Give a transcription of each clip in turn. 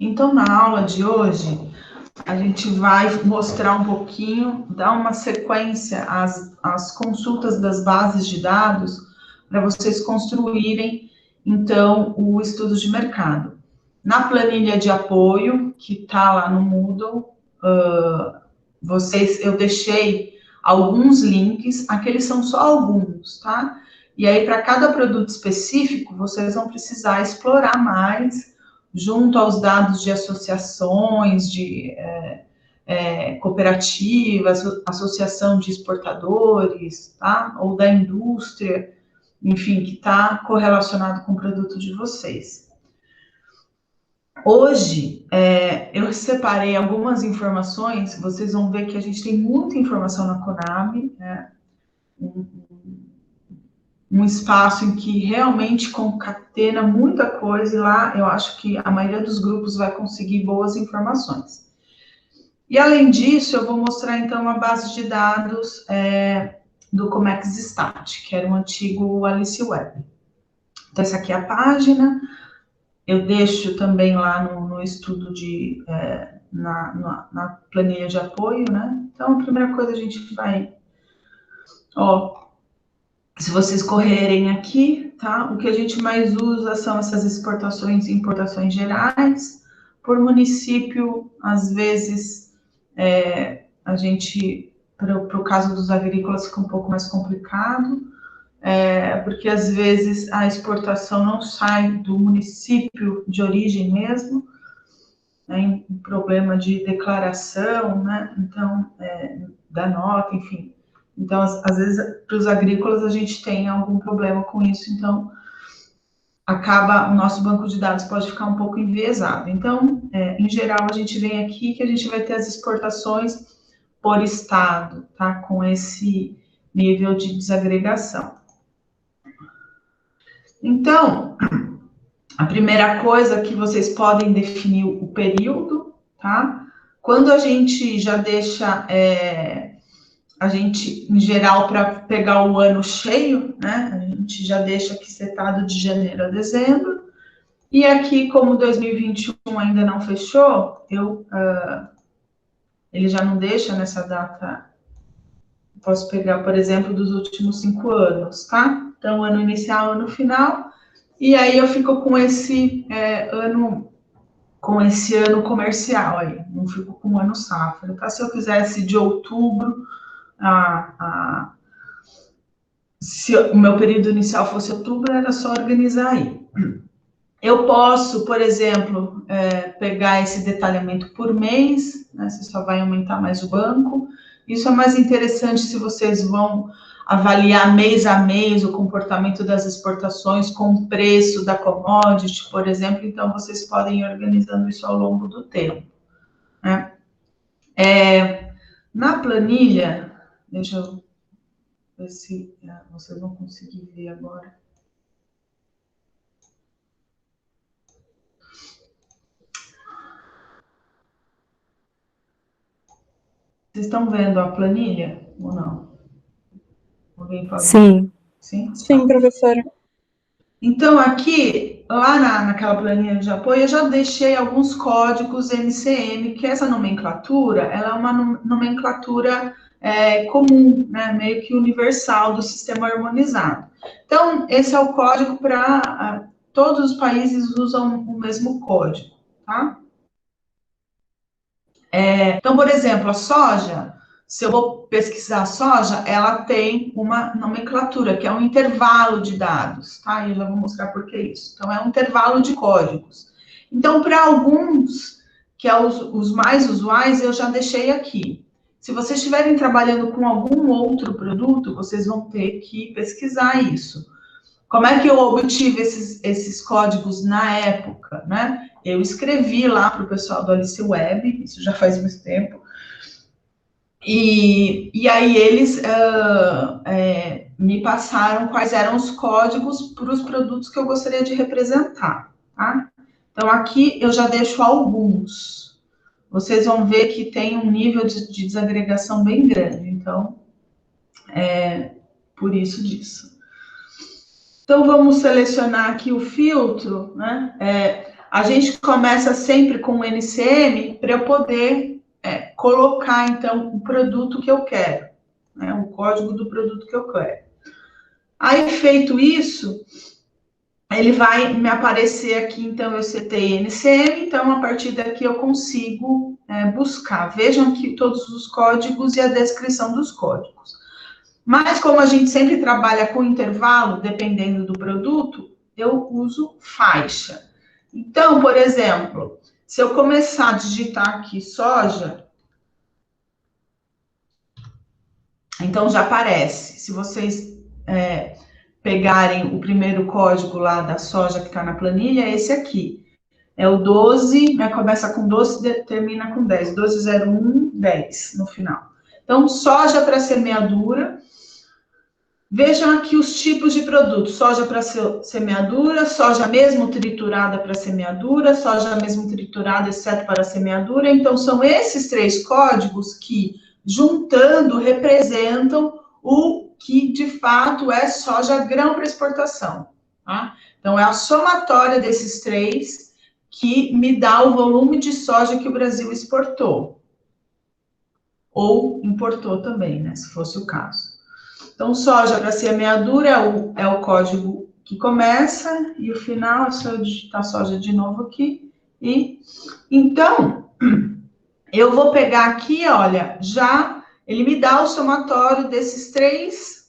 Então, na aula de hoje, a gente vai mostrar um pouquinho, dar uma sequência às consultas das bases de dados, para vocês construírem, então, o estudo de mercado. Na planilha de apoio, que está lá no Moodle, eu deixei alguns links, aqueles são só alguns, tá? E aí, para cada produto específico, vocês vão precisar explorar mais, junto aos dados de associações, de cooperativas, associação de exportadores, tá? Ou da indústria, enfim, que está correlacionado com o produto de vocês. Hoje, eu separei algumas informações, vocês vão ver que a gente tem muita informação na Conab, né? Um espaço em que realmente concatena muita coisa, e lá eu acho que a maioria dos grupos vai conseguir boas informações. E, além disso, eu vou mostrar, então, a base de dados do Comex Stat, que era um antigo Alice Web. Então, essa aqui é a página. Eu deixo também lá no estudo na planilha de apoio, né? Então, a primeira coisa a gente vai... se vocês correrem aqui, tá? O que a gente mais usa são essas exportações e importações gerais. Por município, às vezes, a gente, para o caso dos agrícolas, fica um pouco mais complicado, porque às vezes a exportação não sai do município de origem mesmo, né, um problema de declaração, né? Então, da nota, enfim. Então, às vezes, para os agrícolas, a gente tem algum problema com isso, então, o nosso banco de dados pode ficar um pouco enviesado. Então, em geral, a gente vem aqui que a gente vai ter as exportações por estado, tá? Com esse nível de desagregação. Então, a primeira coisa que vocês podem definir o período, tá? Quando a gente já deixa, a gente, em geral, para pegar o ano cheio, né? A gente já deixa aqui setado de janeiro a dezembro. E aqui, como 2021 ainda não fechou, ele já não deixa nessa data. Posso pegar, por exemplo, dos últimos 5 anos, tá? Então, ano inicial, ano final. E aí eu fico com esse ano comercial aí, não fico com o ano safra, tá? Se eu quisesse de outubro se o meu período inicial fosse outubro, era só organizar aí. Eu posso, por exemplo, pegar esse detalhamento por mês, né? Você só vai aumentar mais o banco. Isso é mais interessante se vocês vão avaliar mês a mês o comportamento das exportações com o preço da commodity, por exemplo. Então, vocês podem ir organizando isso ao longo do tempo, né? Na planilha, deixa eu ver se vocês vão conseguir ver agora. Vocês estão vendo a planilha ou não? Alguém pode... Sim. Sim? Sim, professora. Então, aqui, lá naquela planilha de apoio, eu já deixei alguns códigos MCM, que essa nomenclatura, ela é uma nomenclatura comum, né, meio que universal do sistema harmonizado. Então, esse é o código para... todos os países usam o mesmo código, tá? Então, por exemplo, a soja, se eu vou pesquisar a soja, ela tem uma nomenclatura, que é um intervalo de dados, tá? E eu já vou mostrar por que isso. Então, é um intervalo de códigos. Então, para alguns, que é os mais usuais, eu já deixei aqui. Se vocês estiverem trabalhando com algum outro produto, vocês vão ter que pesquisar isso. Como é que eu obtive esses códigos na época, né? Eu escrevi lá para o pessoal do Alice Web, isso já faz muito tempo, e aí eles me passaram quais eram os códigos para os produtos que eu gostaria de representar, tá? Então, aqui eu já deixo alguns. Vocês vão ver que tem um nível de desagregação bem grande, então, por isso disso. Então, vamos selecionar aqui o filtro, né? a gente começa sempre com o NCM para eu poder colocar, então, o produto que eu quero, né, o código do produto que eu quero. Aí, feito isso, ele vai me aparecer aqui, então, eu setei NCM, então, a partir daqui eu consigo buscar. Vejam aqui todos os códigos e a descrição dos códigos. Mas, como a gente sempre trabalha com intervalo, dependendo do produto, eu uso faixa. Então, por exemplo, se eu começar a digitar aqui soja, então já aparece. Se vocês pegarem o primeiro código lá da soja que está na planilha, é esse aqui. É o 12, né, começa com 12, termina com 10. 1201, 10 no final. Então, soja para semeadura. Vejam aqui os tipos de produtos: soja para semeadura, soja mesmo triturada para semeadura, soja mesmo triturada exceto para semeadura. Então, são esses 3 códigos que, juntando, representam o que, de fato, é soja grão para exportação. Tá? Então, é a somatória desses 3 que me dá o volume de soja que o Brasil exportou. Ou importou também, né, se fosse o caso. Então, soja para semeadura é o código que começa, e o final é só eu digitar soja de novo aqui. E então, eu vou pegar aqui, olha, já ele me dá o somatório desses três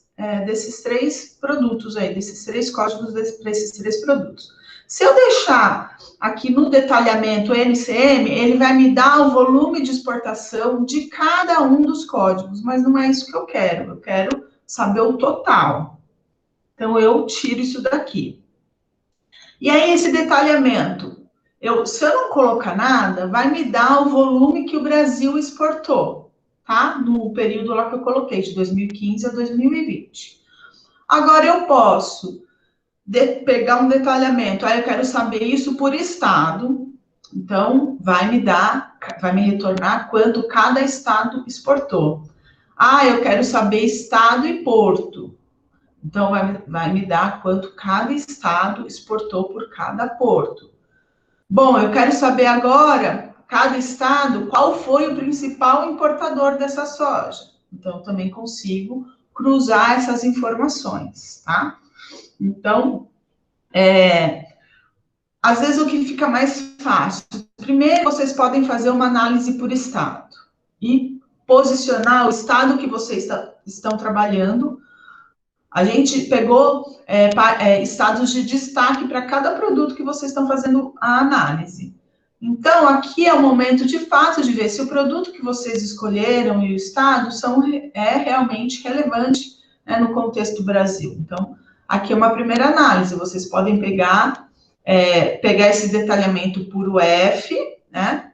produtos aí, desses 3 códigos para esses 3 produtos. Se eu deixar aqui no detalhamento NCM, ele vai me dar o volume de exportação de cada um dos códigos, mas não é isso que eu quero. Eu quero saber o total. Então, eu tiro isso daqui. E aí, esse detalhamento, se eu não colocar nada, vai me dar o volume que o Brasil exportou, tá? No período lá que eu coloquei, de 2015 a 2020. Agora, eu posso pegar um detalhamento, aí eu quero saber isso por estado, então, vai me retornar quanto cada estado exportou. Ah, eu quero saber estado e porto. Então, vai me dar quanto cada estado exportou por cada porto. Bom, eu quero saber agora, cada estado, qual foi o principal importador dessa soja. Então, também consigo cruzar essas informações, tá? Então, às vezes o que fica mais fácil, primeiro vocês podem fazer uma análise por estado e posicionar o estado que vocês estão trabalhando. A gente pegou estados de destaque para cada produto que vocês estão fazendo a análise. Então, aqui é o momento, de fato, de ver se o produto que vocês escolheram e o estado é realmente relevante, né, no contexto Brasil. Então, aqui é uma primeira análise. Vocês podem pegar esse detalhamento por UF, né,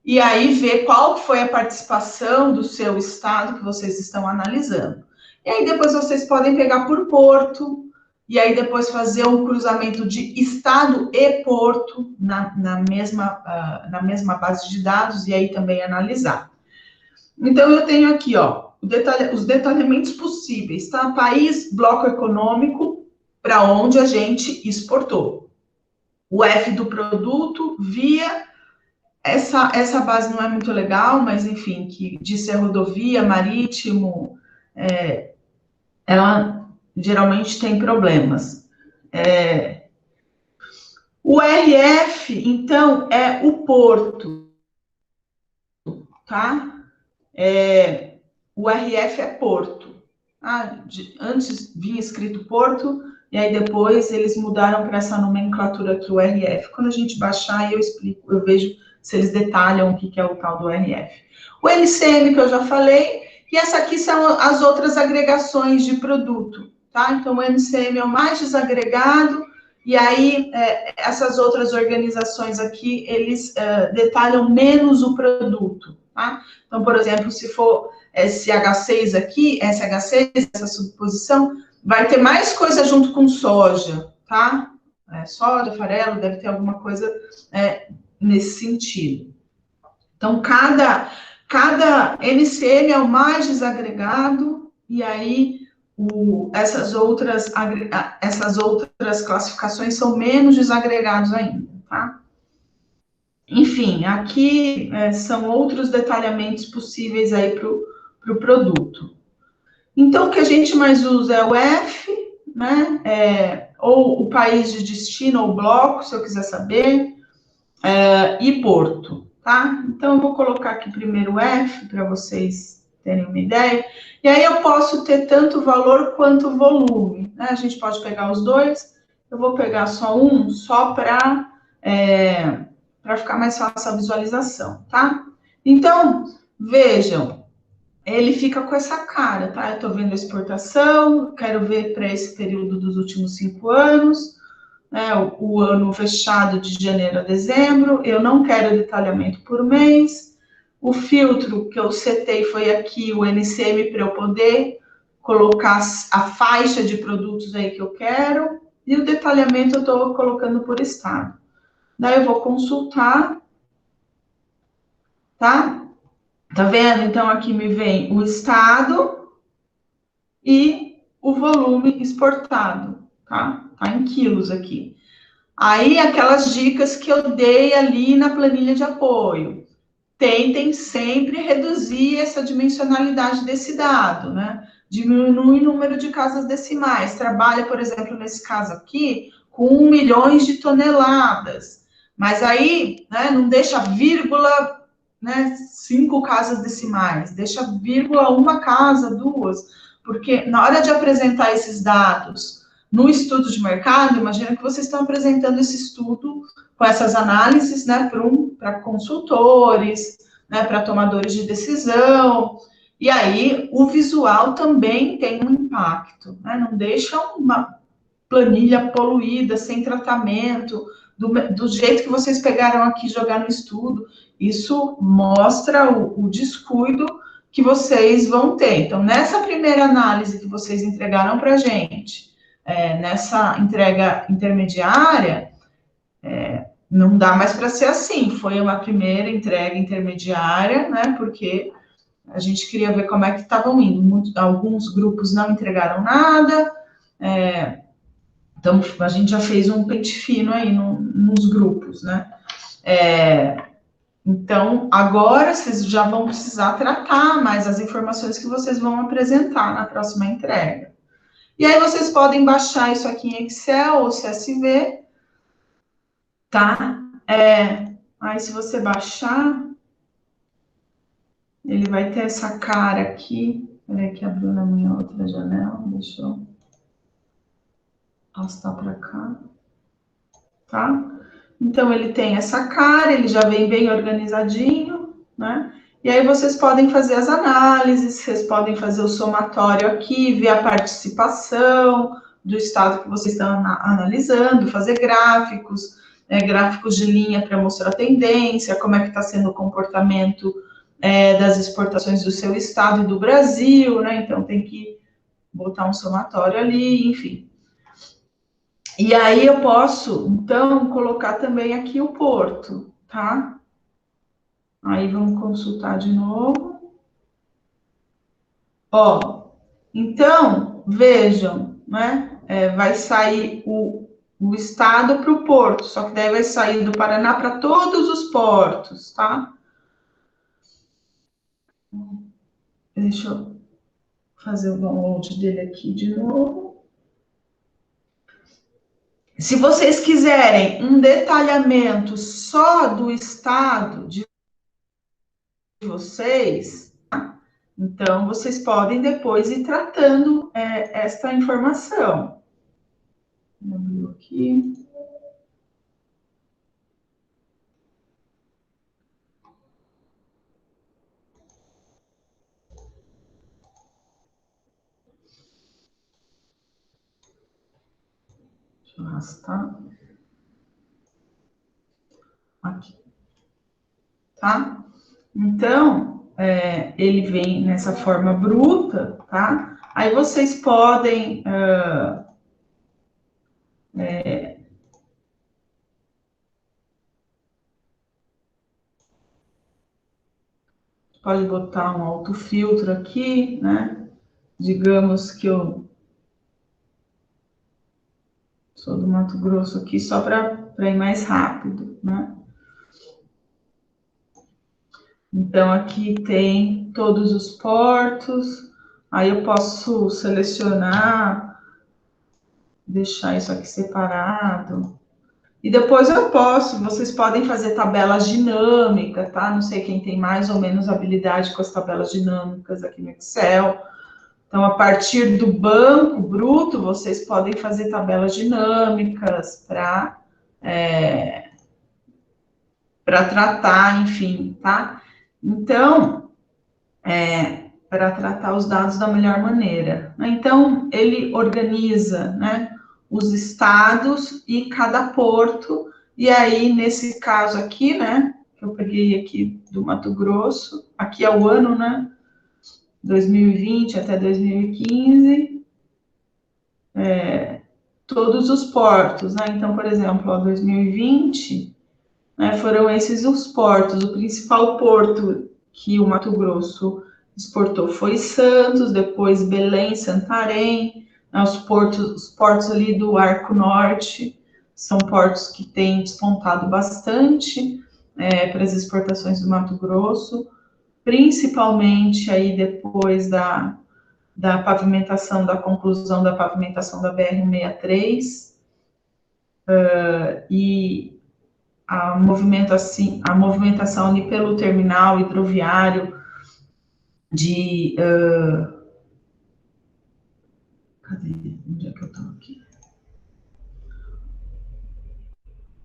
e aí ver qual foi a participação do seu estado que vocês estão analisando. E aí depois vocês podem pegar por porto, e aí depois fazer um cruzamento de estado e porto na mesma base de dados, e aí também analisar. Então, eu tenho aqui, ó, os detalhamentos possíveis, tá? País, bloco econômico, para onde a gente exportou. O F do produto, via. Essa base não é muito legal, mas, enfim, que diz ser rodovia, marítimo, ela geralmente tem problemas. O RF, então, é o porto, tá? O RF é porto. Antes vinha escrito porto, e aí depois eles mudaram para essa nomenclatura aqui, o RF. Quando a gente baixar, eu explico, eu vejo se eles detalham o que é o tal do RF. O LCM, que eu já falei, e essa aqui são as outras agregações de produto, tá? Então, o LCM é o mais desagregado, e aí essas outras organizações aqui, eles detalham menos o produto, tá? Então, por exemplo, se for SH6 aqui, SH6, essa subposição, vai ter mais coisa junto com soja, tá? Soja, farelo, deve ter alguma coisa nesse sentido. Então, cada NCM é o mais desagregado, e aí essas outras classificações são menos desagregados ainda, tá? Enfim, aqui são outros detalhamentos possíveis aí para o produto. Então, o que a gente mais usa é o F, né? Ou o país de destino, ou bloco, se eu quiser saber, e Porto, tá? Então, eu vou colocar aqui primeiro o F, para vocês terem uma ideia. E aí eu posso ter tanto valor quanto volume, né? A gente pode pegar os dois. Eu vou pegar só um, só para ficar mais fácil a visualização, tá? Então, vejam, ele fica com essa cara, tá? Eu estou vendo a exportação, quero ver para esse período dos últimos 5 anos, né? O ano fechado de janeiro a dezembro, eu não quero detalhamento por mês. O filtro que eu setei foi aqui, o NCM, para eu poder colocar a faixa de produtos aí que eu quero, e o detalhamento eu estou colocando por estado. Daí eu vou consultar, tá? Tá vendo? Então, aqui me vem o estado e o volume exportado, tá? Tá em quilos aqui. Aí, aquelas dicas que eu dei ali na planilha de apoio. Tentem sempre reduzir essa dimensionalidade desse dado, né? Diminui o número de casas decimais. Trabalha, por exemplo, nesse caso aqui, com 1 milhão de toneladas. Mas aí, né, não deixa vírgula, né, 5 casas decimais, deixa vírgula uma casa, duas, porque na hora de apresentar esses dados no estudo de mercado, imagina que vocês estão apresentando esse estudo com essas análises, né, para consultores, né, para tomadores de decisão, e aí o visual também tem um impacto, né, não deixa uma planilha poluída, sem tratamento, do jeito que vocês pegaram aqui jogar no estudo, isso mostra o descuido que vocês vão ter. Então, nessa primeira análise que vocês entregaram para a gente, nessa entrega intermediária, não dá mais para ser assim. Foi uma primeira entrega intermediária, né? Porque a gente queria ver como é que estavam indo. Alguns grupos não entregaram nada, então a gente já fez um pente fino aí nos grupos, né? Então, agora vocês já vão precisar tratar mais as informações que vocês vão apresentar na próxima entrega. E aí vocês podem baixar isso aqui em Excel ou CSV, tá? Aí se você baixar, ele vai ter essa cara aqui. Peraí que abriu na minha outra janela, deixa eu arrastar para cá, tá? Então, ele tem essa cara, ele já vem bem organizadinho, né? E aí vocês podem fazer as análises, vocês podem fazer o somatório aqui, ver a participação do estado que vocês estão analisando, fazer gráficos, gráficos de linha para mostrar a tendência, como é que está sendo o comportamento das exportações do seu estado e do Brasil, né? Então, tem que botar um somatório ali, enfim. E aí eu posso, então, colocar também aqui o porto, tá? Aí vamos consultar de novo. Ó, então, vejam, né? Vai sair o estado para o porto, só que daí vai sair do Paraná para todos os portos, tá? Deixa eu fazer o download dele aqui de novo. Se vocês quiserem um detalhamento só do estado de vocês, então vocês podem depois ir tratando esta informação. Abriu aqui. Deixa eu arrastar. Aqui. Tá? Então, ele vem nessa forma bruta, tá? Aí vocês podem pode botar um autofiltro aqui, né? Digamos que eu sou do Mato Grosso aqui, só para ir mais rápido, né? Então, aqui tem todos os portos, aí eu posso selecionar, deixar isso aqui separado. E depois vocês podem fazer tabelas dinâmicas, tá? Não sei quem tem mais ou menos habilidade com as tabelas dinâmicas aqui no Excel. Então, a partir do banco bruto, vocês podem fazer tabelas dinâmicas para tratar, enfim, tá? Então, para tratar os dados da melhor maneira. Então, ele organiza, né, os estados e cada porto, e aí, nesse caso aqui, né, que eu peguei aqui do Mato Grosso, aqui é o ano, né, 2020 até 2015, todos os portos, né, então, por exemplo, ó, 2020, né, foram esses os portos, o principal porto que o Mato Grosso exportou foi Santos, depois Belém, Santarém, né, os portos ali do Arco Norte, são portos que têm despontado bastante para as exportações do Mato Grosso, principalmente aí depois da pavimentação, da conclusão da pavimentação da BR-163, e a movimentação ali pelo terminal hidroviário de... cadê? Onde é que eu estou aqui?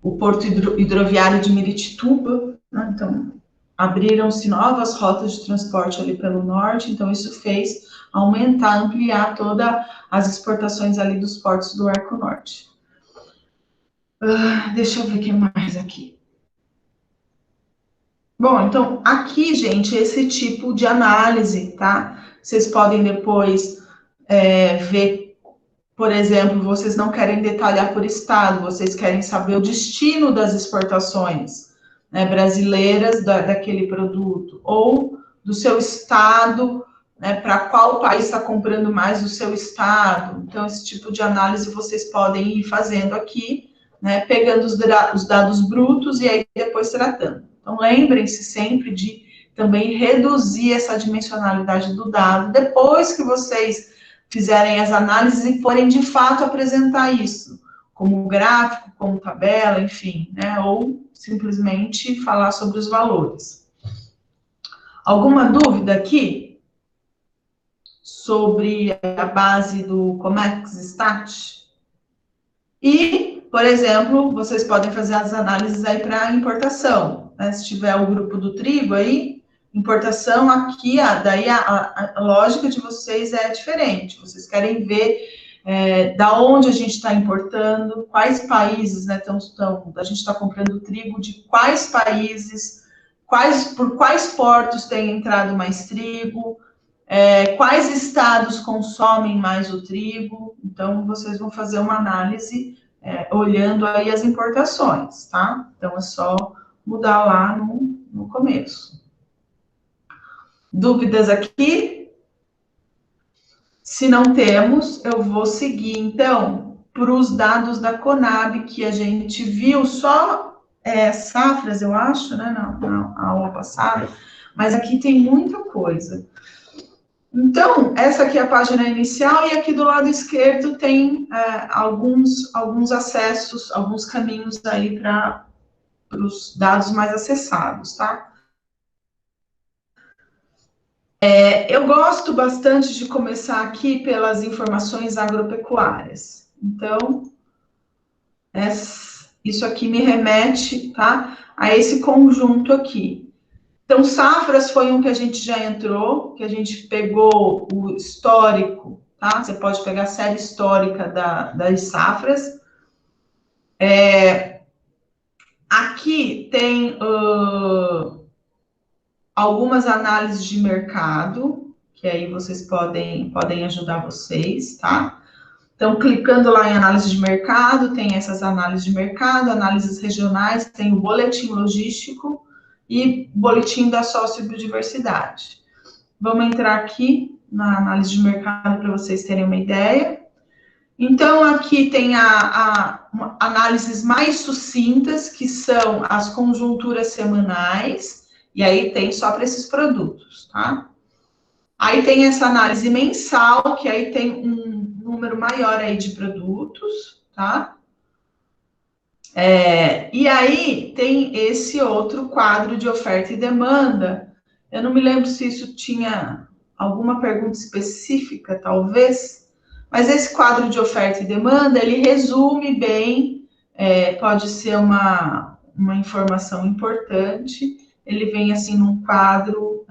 O porto hidroviário de Miritituba, né? Então, abriram-se novas rotas de transporte ali pelo norte, então isso fez aumentar, ampliar todas as exportações ali dos portos do Arco Norte. Deixa eu ver o que mais aqui. Bom, então, aqui, gente, esse tipo de análise, tá? Vocês podem depois ver, por exemplo, vocês não querem detalhar por estado, vocês querem saber o destino das exportações, né, brasileiras daquele produto, ou do seu estado, né, para qual país está comprando mais do seu estado. Então, esse tipo de análise vocês podem ir fazendo aqui, né, pegando os dados brutos e aí depois tratando. Então, lembrem-se sempre de também reduzir essa dimensionalidade do dado depois que vocês fizerem as análises e forem de fato apresentar isso, como gráfico, como tabela, enfim, né? Ou simplesmente falar sobre os valores. Alguma dúvida aqui sobre a base do Comex Stat? E, por exemplo, vocês podem fazer as análises aí para importação, né? Se tiver o grupo do trigo aí, importação aqui, daí a lógica de vocês é diferente. Vocês querem ver da onde a gente está importando, quais países, né, a gente está comprando trigo de quais países, por quais portos tem entrado mais trigo, quais estados consomem mais o trigo. Então, vocês vão fazer uma análise olhando aí as importações, tá? Então, é só mudar lá no começo. Dúvidas aqui? Se não temos, eu vou seguir, então, para os dados da Conab, que a gente viu só safras, eu acho, né, na aula passada, mas aqui tem muita coisa. Então, essa aqui é a página inicial, e aqui do lado esquerdo tem alguns acessos, alguns caminhos aí para os dados mais acessados, tá? Eu gosto bastante de começar aqui pelas informações agropecuárias. Então, isso aqui me remete, tá, a esse conjunto aqui. Então, safras foi um que a gente já entrou, que a gente pegou o histórico, tá? Você pode pegar a série histórica das safras. Aqui tem algumas análises de mercado, que aí vocês podem ajudar vocês, tá? Então, clicando lá em análise de mercado, tem essas análises de mercado, análises regionais, tem o boletim logístico e boletim da sociobiodiversidade. Vamos entrar aqui na análise de mercado para vocês terem uma ideia. Então, aqui tem análises mais sucintas, que são as conjunturas semanais, E aí tem só para esses produtos, tá? Aí tem essa análise mensal, que aí tem um número maior aí de produtos, tá? E aí tem esse outro quadro de oferta e demanda. Eu não me lembro se isso tinha alguma pergunta específica, talvez, mas esse quadro de oferta e demanda, ele resume bem, pode ser uma informação importante, ele vem assim num quadro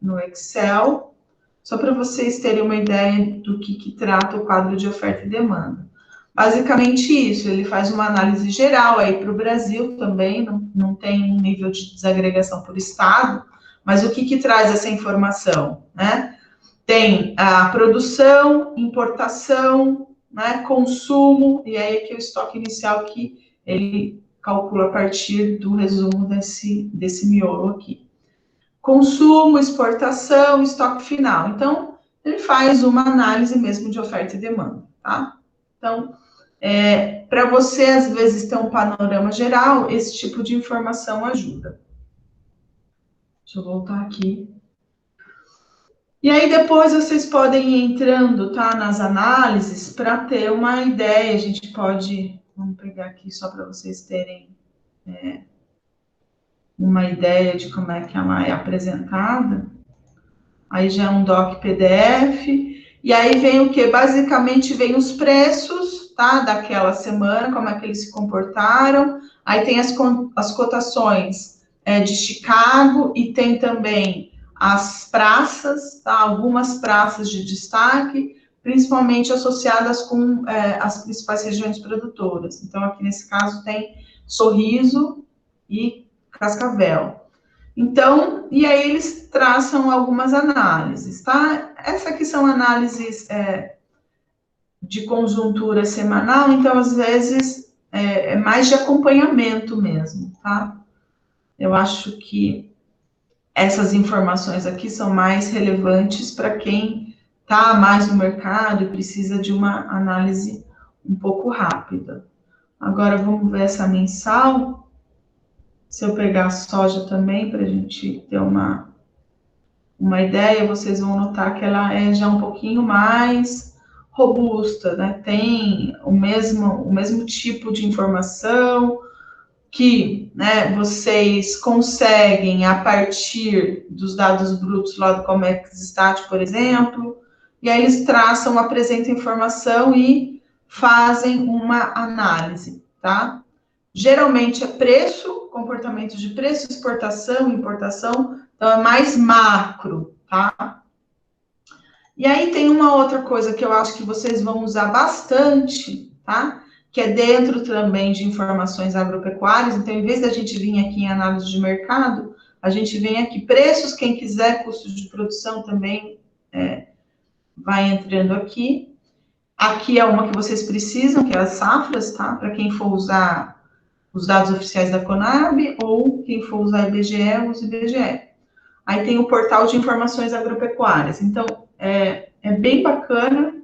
no Excel, só para vocês terem uma ideia do que trata o quadro de oferta e demanda. Basicamente isso, ele faz uma análise geral aí para o Brasil também, não tem um nível de desagregação por estado, mas o que traz essa informação, né? Tem a produção, importação, né, consumo, e aí aqui o estoque inicial que ele calcula a partir do resumo desse miolo aqui. Consumo, exportação, estoque final. Então, ele faz uma análise mesmo de oferta e demanda, tá? Então, para você, às vezes, ter um panorama geral, esse tipo de informação ajuda. Deixa eu voltar aqui. E aí, depois, vocês podem ir entrando, tá, nas análises, para ter uma ideia. A gente pode... Vamos pegar aqui só para vocês terem uma ideia de como é que ela é apresentada. Aí já é um doc PDF. E aí vem o quê? Basicamente, vem os preços, tá, daquela semana, como é que eles se comportaram. Aí tem as cotações de Chicago e tem também as praças, tá, algumas praças de destaque, principalmente associadas com as principais regiões produtoras. Então, aqui nesse caso tem Sorriso e Cascavel. Então, e aí eles traçam algumas análises, tá? Essas aqui são análises de conjuntura semanal, então, às vezes, é mais de acompanhamento mesmo, tá? Eu acho que essas informações aqui são mais relevantes para quem está mais no mercado e precisa de uma análise um pouco rápida. Agora, vamos ver essa mensal. Se eu pegar a soja também, para a gente ter uma ideia, vocês vão notar que ela é já um pouquinho mais robusta, né? Tem o mesmo tipo de informação que, né, vocês conseguem a partir dos dados brutos lá do Comexstat, por exemplo, e aí eles traçam, apresentam informação e fazem uma análise, tá? Geralmente é preço, comportamento de preço, exportação, importação, então é mais macro, tá? E aí tem uma outra coisa que eu acho que vocês vão usar bastante, tá? Que é dentro também de informações agropecuárias. Então, em vez da gente vir aqui em análise de mercado, a gente vem aqui preços, quem quiser, custos de produção também vai entrando aqui. Aqui é uma que vocês precisam, que é as safras, tá? Para quem for usar os dados oficiais da Conab, ou quem for usar IBGE, use IBGE. Aí tem o portal de informações agropecuárias. Então, é bem bacana.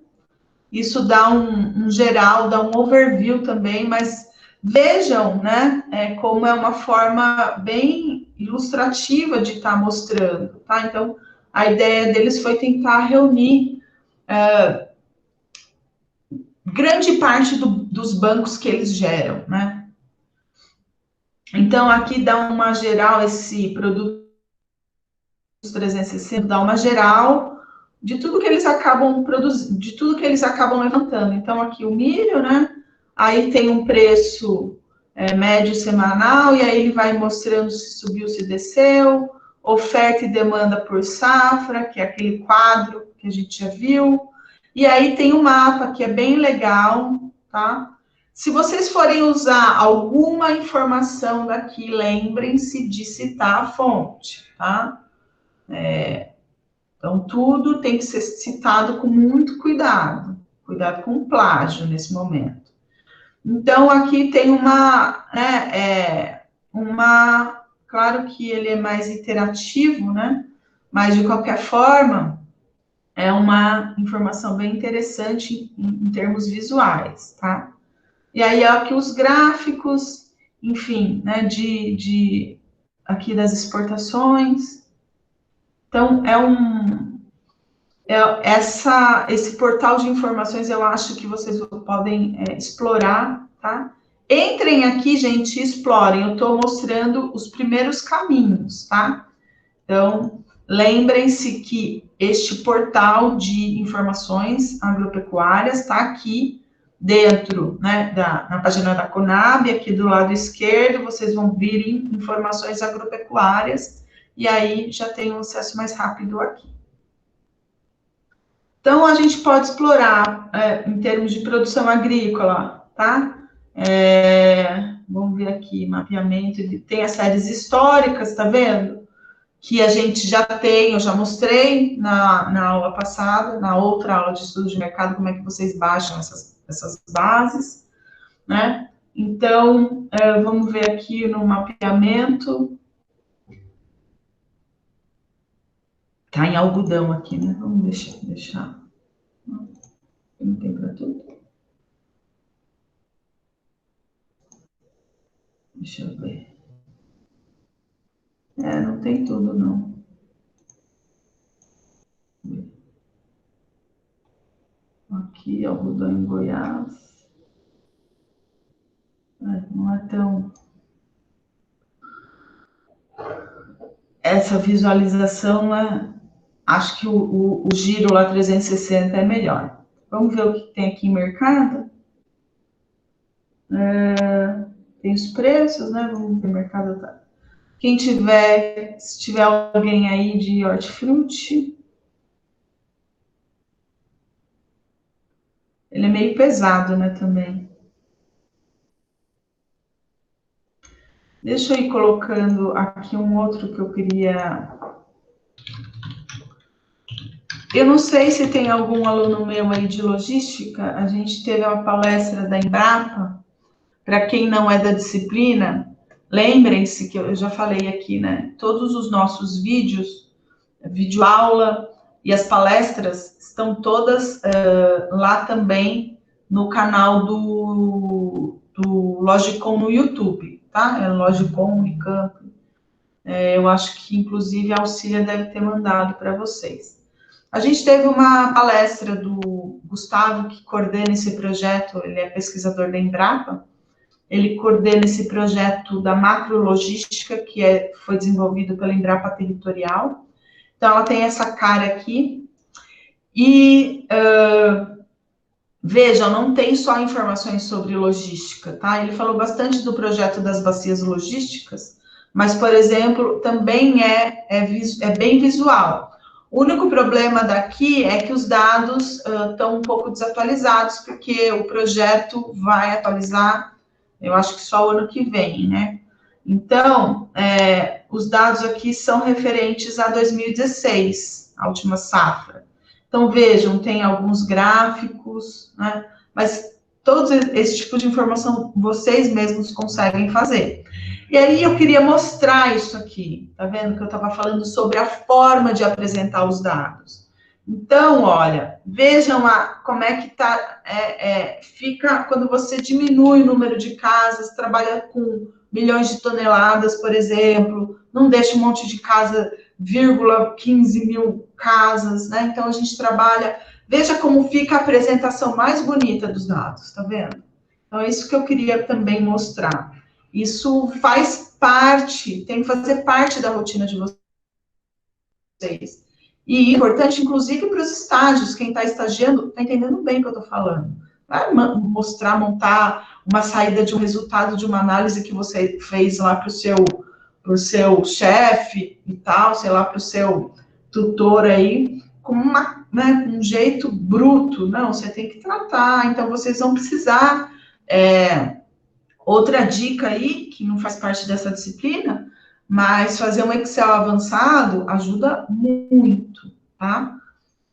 Isso dá um geral, dá um overview também, mas vejam, né, como é uma forma bem ilustrativa de estar mostrando, tá? Então, a ideia deles foi tentar reunir grande parte dos bancos que eles geram, né? Então, aqui dá uma geral, esse produto 360 dá uma geral de tudo que eles acabam produzindo, de tudo que eles acabam levantando. Então, aqui o milho, né? Aí tem um preço médio semanal, e aí ele vai mostrando se subiu, se desceu, oferta e demanda por safra, que é aquele quadro que a gente já viu. E aí tem um mapa que é bem legal, tá? Se vocês forem usar alguma informação daqui, lembrem-se de citar a fonte, tá? Então, tudo tem que ser citado com muito cuidado. Cuidado com o plágio nesse momento. Então, aqui tem claro que ele é mais interativo, né? Mas, de qualquer forma, é uma informação bem interessante em termos visuais, tá? E aí, aqui os gráficos, enfim, né, de aqui das exportações. Então, esse portal de informações eu acho que vocês podem explorar, tá? Entrem aqui, gente, e explorem. Eu estou mostrando os primeiros caminhos, tá? Então, lembrem-se que este portal de informações agropecuárias está aqui dentro, né, na página da Conab, aqui do lado esquerdo, vocês vão vir em informações agropecuárias, e aí já tem um acesso mais rápido aqui. Então, a gente pode explorar em termos de produção agrícola, tá? Vamos ver aqui, mapeamento, tem as séries históricas, tá vendo? Que a gente já tem, eu já mostrei na aula passada, na outra aula de estudo de mercado, como é que vocês baixam essas bases, né? Então, vamos ver aqui no mapeamento. Tá em algodão aqui, né? Vamos deixar. Não tem para tudo. Deixa eu ver. Não tem tudo, não. Aqui, algodão em Goiás. Não é tão... Essa visualização, acho que o giro lá 360 é melhor. Vamos ver o que tem aqui em mercado? Tem os preços, né? Vamos ver o mercado. Tá. Se tiver alguém aí de hortifruti, ele é meio pesado, né, também. Deixa eu ir colocando aqui um outro que eu queria... Eu não sei se tem algum aluno meu aí de logística, a gente teve uma palestra da Embrapa, para quem não é da disciplina, lembrem-se que eu já falei aqui, né, todos os nossos vídeos, videoaula e as palestras estão todas lá também no canal do Logicom no YouTube, tá? É Logicom Unicamp. Eu acho que, inclusive, a Auxília deve ter mandado para vocês. A gente teve uma palestra do Gustavo, que coordena esse projeto, ele é pesquisador da Embrapa, ele coordena esse projeto da macrologística, que foi desenvolvido pela Embrapa Territorial. Então, ela tem essa cara aqui. E, vejam, não tem só informações sobre logística, tá? Ele falou bastante do projeto das bacias logísticas, mas, por exemplo, também é bem visual. O único problema daqui é que os dados estão um pouco desatualizados, porque o projeto vai atualizar, eu acho que só o ano que vem, né? Então, os dados aqui são referentes a 2016, a última safra. Então, vejam, tem alguns gráficos, né? Mas todo esse tipo de informação vocês mesmos conseguem fazer. E aí eu queria mostrar isso aqui, tá vendo que eu estava falando sobre a forma de apresentar os dados. Então, olha, vejam como é que fica quando você diminui o número de casas, trabalha com milhões de toneladas, por exemplo, não deixa um monte de casa, 15 mil casas, né? Então, a gente trabalha... Veja como fica a apresentação mais bonita dos dados, tá vendo? Então, é isso que eu queria também mostrar. Isso faz parte, tem que fazer parte da rotina de vocês. E importante, inclusive, para os estágios, quem está estagiando, está entendendo bem o que eu estou falando. Vai montar uma saída de um resultado de uma análise que você fez lá para o seu chefe e tal, sei lá, para o seu tutor aí, com um jeito bruto. Não, você tem que tratar, então vocês vão precisar... Outra dica aí, que não faz parte dessa disciplina, mas fazer um Excel avançado ajuda muito, tá?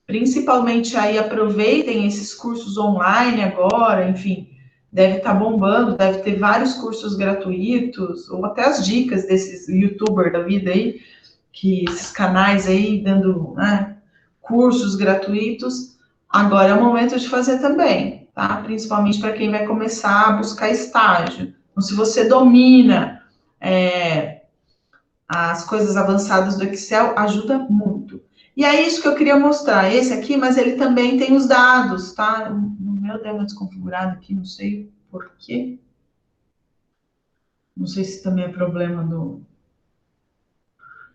Principalmente aí, aproveitem esses cursos online agora, enfim, deve estar bombando, deve ter vários cursos gratuitos, ou até as dicas desses youtubers da vida aí, que esses canais aí dando, né, cursos gratuitos. Agora é o momento de fazer também, tá? Principalmente para quem vai começar a buscar estágio. Então, se você domina as coisas avançadas do Excel ajuda muito. E é isso que eu queria mostrar, esse aqui, mas ele também tem os dados, tá? O meu deu uma desconfigurada aqui, não sei por quê. Não sei se também é problema do...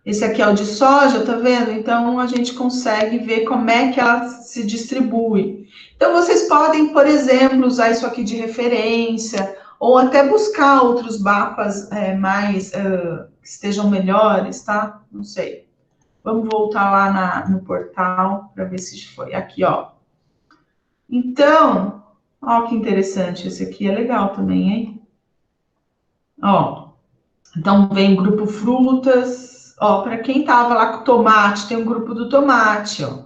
Esse aqui é o de soja, tá vendo? Então, a gente consegue ver como é que ela se distribui. Então, vocês podem, por exemplo, usar isso aqui de referência, ou até buscar outros mapas mais que estejam melhores, tá? Não sei. Vamos voltar lá no portal para ver se foi. Aqui, ó. Então, ó que interessante. Esse aqui é legal também, hein? Ó, então vem grupo frutas. Ó, para quem tava lá com tomate, tem um grupo do tomate, ó.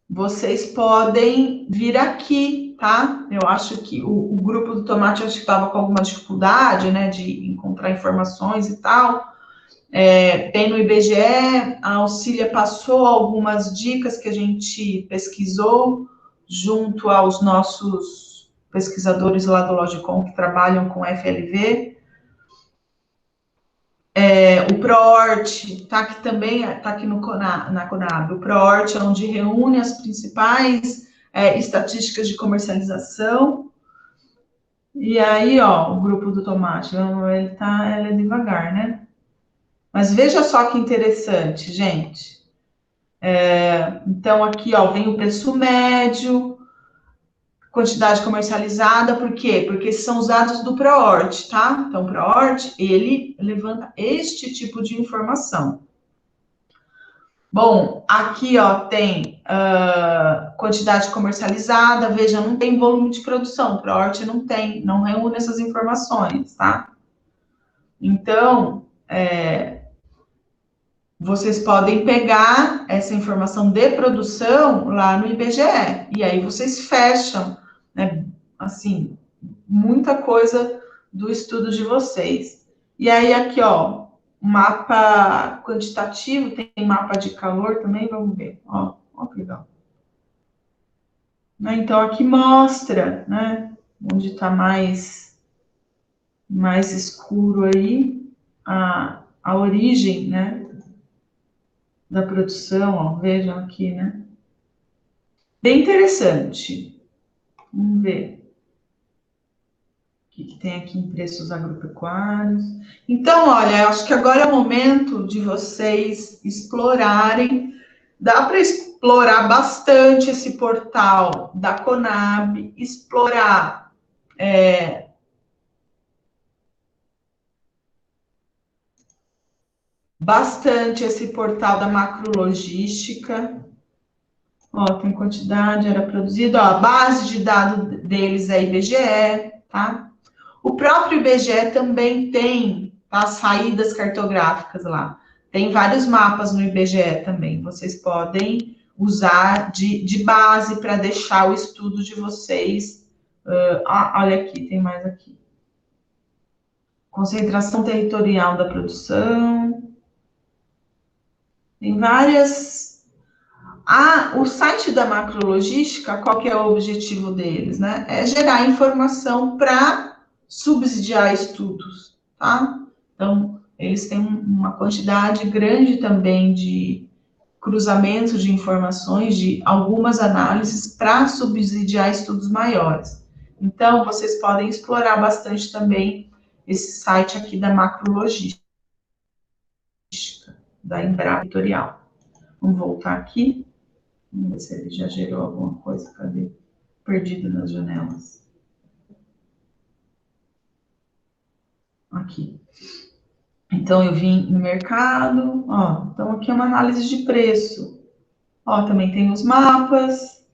Vocês podem vir aqui, tá? Eu acho que o grupo do tomate, eu acho que estava com alguma dificuldade, né, de encontrar informações e tal. Tem no IBGE, a Auxília passou algumas dicas que a gente pesquisou junto aos nossos pesquisadores lá do Logicom que trabalham com FLV. O ProHort, tá aqui também, tá aqui na Conab. O ProHort é onde reúne as principais estatísticas de comercialização. E aí, ó, o grupo do tomate, ele é devagar, né? Mas veja só que interessante, gente. Então, aqui, ó, vem o preço médio, quantidade comercializada, por quê? Porque esses são os dados do ProHort, tá? Então, o ProHort, ele levanta este tipo de informação. Bom, aqui, ó, tem quantidade comercializada, veja, não tem volume de produção, o ProHort não reúne essas informações, tá? Então, vocês podem pegar essa informação de produção lá no IBGE, e aí vocês fecham, né, assim, muita coisa do estudo de vocês. E aí, aqui, ó, mapa quantitativo, tem mapa de calor também, vamos ver, ó que legal. Então, aqui mostra, né, onde está mais escuro aí, a origem, né, da produção, ó, vejam aqui, né? Bem interessante. Vamos ver o que tem aqui em preços agropecuários. Então, olha, eu acho que agora é o momento de vocês explorarem. Dá para explorar bastante esse portal da Conab, explorar bastante esse portal da macrologística. Ó, tem quantidade, era produzido, ó, a base de dados deles é IBGE, tá? O próprio IBGE também tem as saídas cartográficas lá. Tem vários mapas no IBGE também. Vocês podem usar de base para deixar o estudo de vocês. Olha aqui, tem mais aqui. Concentração territorial da produção. Tem várias. O site da macrologística, qual que é o objetivo deles, né? É gerar informação para subsidiar estudos, tá? Então, eles têm uma quantidade grande também de cruzamento de informações, de algumas análises para subsidiar estudos maiores. Então, vocês podem explorar bastante também esse site aqui da macrologística, da Embrapa Editorial. Vamos voltar aqui. Vamos ver se ele já gerou alguma coisa. Cadê? Perdido nas janelas. Aqui. Então, eu vim no mercado. Ó, então, aqui é uma análise de preço. Ó, também tem os mapas,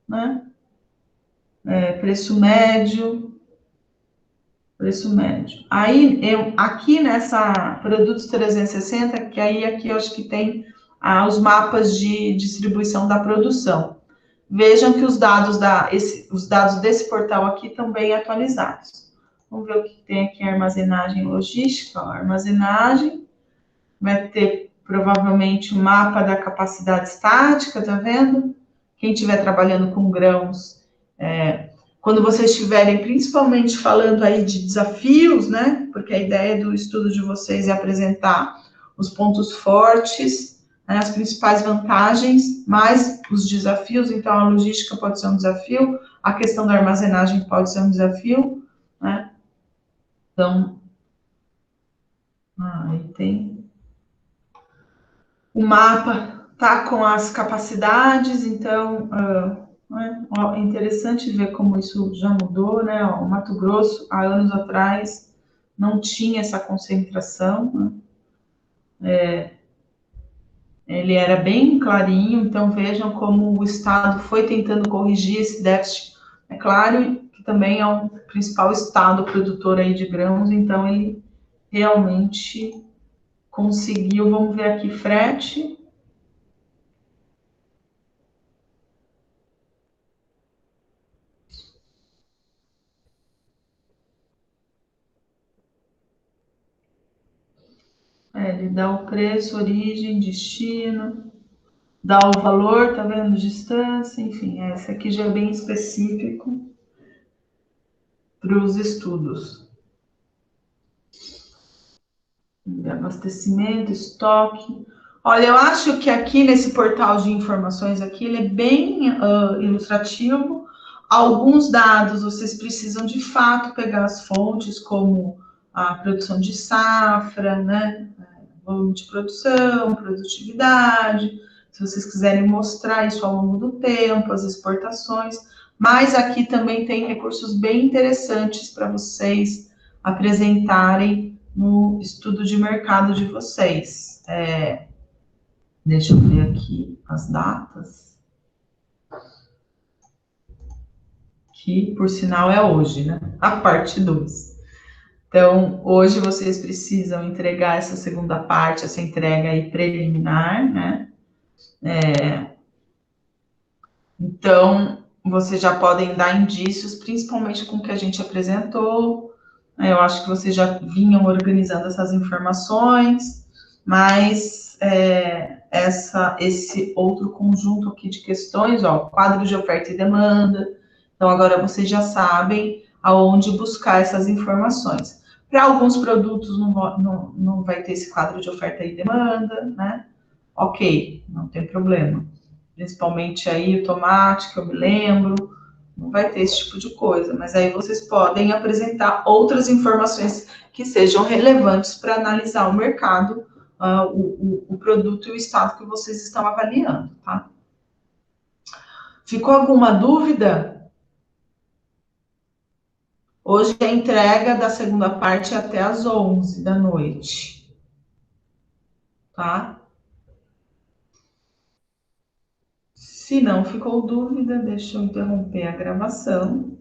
né? Preço médio. Preço médio. Aí, aqui nessa Produtos 360, que aí aqui eu acho que tem os mapas de distribuição da produção. Vejam que os dados desse portal aqui estão bem atualizados. Vamos ver o que tem aqui em armazenagem logística. Ó, armazenagem vai ter provavelmente o mapa da capacidade estática, tá vendo? Quem estiver trabalhando com grãos quando vocês estiverem principalmente falando aí de desafios, né? Porque a ideia do estudo de vocês é apresentar os pontos fortes, né, as principais vantagens, mais os desafios. Então, a logística pode ser um desafio, a questão da armazenagem pode ser um desafio, né? Então, aí tem o mapa, tá com as capacidades, então é interessante ver como isso já mudou, né? Ó, o Mato Grosso, há anos atrás, não tinha essa concentração, né? Ele era bem clarinho, então vejam como o Estado foi tentando corrigir esse déficit. É claro que também é o principal estado produtor aí de grãos, então ele realmente conseguiu, vamos ver aqui, frete. Ele dá o preço, origem, destino, dá o valor, tá vendo? Distância, enfim, esse aqui já é bem específico para os estudos. Abastecimento, estoque. Olha, eu acho que aqui nesse portal de informações aqui, ele é bem ilustrativo. Alguns dados vocês precisam de fato pegar as fontes, como a produção de safra, né? Volume de produção, produtividade, se vocês quiserem mostrar isso ao longo do tempo, as exportações, mas aqui também tem recursos bem interessantes para vocês apresentarem no estudo de mercado de vocês. Deixa eu ver aqui as datas, que por sinal é hoje, né? A parte 2. Então, hoje vocês precisam entregar essa segunda parte, essa entrega aí preliminar, né? Então, vocês já podem dar indícios, principalmente com o que a gente apresentou. Eu acho que vocês já vinham organizando essas informações, mas esse outro conjunto aqui de questões, ó, quadro de oferta e demanda. Então, agora vocês já sabem aonde buscar essas informações. Para alguns produtos não vai ter esse quadro de oferta e demanda, né? Ok, não tem problema. Principalmente aí o tomate, que eu me lembro, não vai ter esse tipo de coisa, mas aí vocês podem apresentar outras informações que sejam relevantes para analisar o mercado, o produto e o estado que vocês estão avaliando, tá? Ficou alguma dúvida? Hoje a entrega da segunda parte é até às 11 da noite, tá? Se não ficou dúvida, deixa eu interromper a gravação.